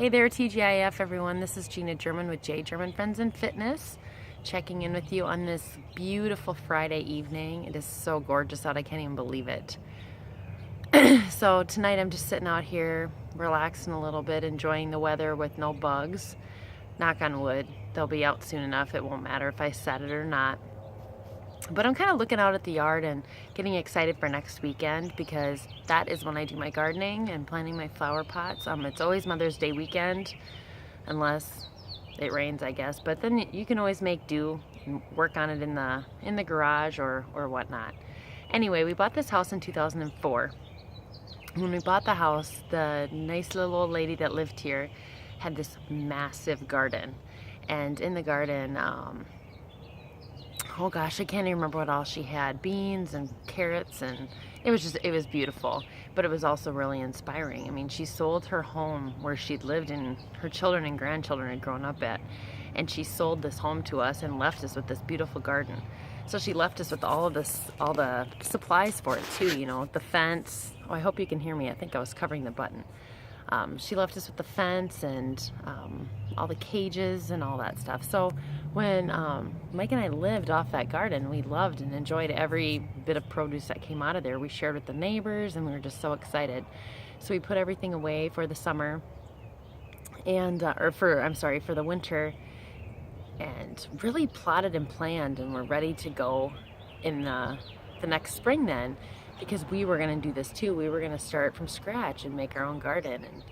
Hey there, TGIF everyone. This is Gina German with J German Friends and Fitness, checking in with you on this beautiful Friday evening. It is so gorgeous out, I can't even believe it. So tonight I'm just sitting out here, relaxing a little bit, enjoying the weather with no bugs. Knock on wood, they'll be out soon enough. It won't matter if I set it or not. But I'm kind of looking out at the yard and getting excited for next weekend because that is when I do my gardening and planting my flower pots. It's always Mother's Day weekend, unless it rains, I guess. But then you can always make do and work on it in the garage or whatnot. Anyway, we bought this house in 2004. When we bought the house, the nice little old lady that lived here had this massive garden, and in the garden, oh gosh, I can't even remember what all she had. Beans and carrots, and it was beautiful, but it was also really inspiring. I mean, she sold her home where she'd lived and her children and grandchildren had grown up at, and she sold this home to us and left us with this beautiful garden. So she left us with all the supplies for it too, you know, the fence. Oh, I hope you can hear me. I think I was covering the button. She left us with the fence and all the cages and all that stuff. So when Mike and I lived off that garden, we loved and enjoyed every bit of produce that came out of there. We shared with the neighbors and we were just so excited. So we put everything away for the summer and, for the winter, and really plotted and planned, and we're ready to go in the next spring then, because we were going to do this too. We were going to start from scratch and make our own garden. And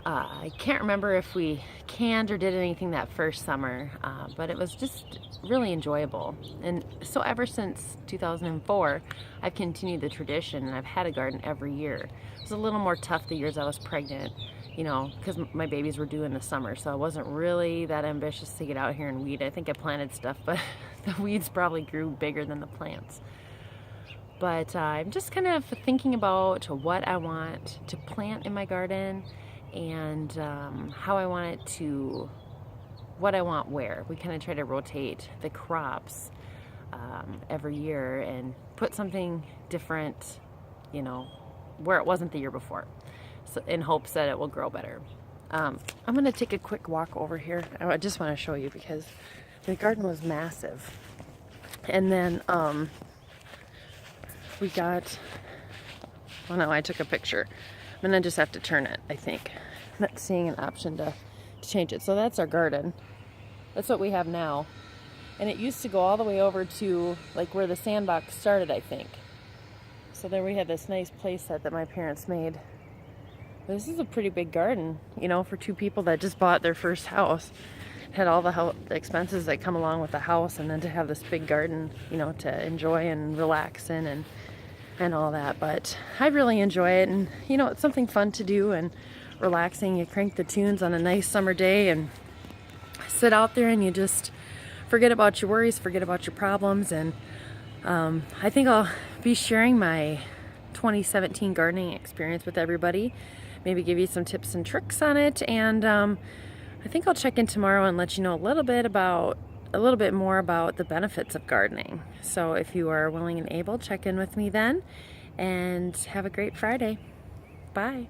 I can't remember if we canned or did anything that first summer, but it was just really enjoyable. And so ever since 2004, I've continued the tradition, and I've had a garden every year. It was a little more tough the years I was pregnant, you know, because my babies were due in the summer, so I wasn't really that ambitious to get out here and weed. I think I planted stuff, but the weeds probably grew bigger than the plants. But I'm just kind of thinking about what I want to plant in my garden, and how I want it to, what I want where. We kind of try to rotate the crops every year and put something different, you know, where it wasn't the year before, so in hopes that it will grow better. I'm going to take a quick walk over here. I just want to show you because the garden was massive. And then we got, oh no, I took a picture. I'm gonna just have to turn it, I think. I'm not seeing an option to change it. So that's our garden. That's what we have now. And it used to go all the way over to like where the sandbox started, I think. So there we had this nice play set that my parents made. This is a pretty big garden, you know, for two people that just bought their first house. Had all the expenses that come along with the house, and then to have this big garden, you know, to enjoy and relax in and all that. But I really enjoy it, and you know, it's something fun to do and relaxing. You crank the tunes on a nice summer day and sit out there and you just forget about your worries, forget about your problems. And I think I'll be sharing my 2017 gardening experience with everybody, maybe give you some tips and tricks on it. And I think I'll check in tomorrow and let you know a little bit more about the benefits of gardening. So if you are willing and able, check in with me then, and have a great Friday. Bye.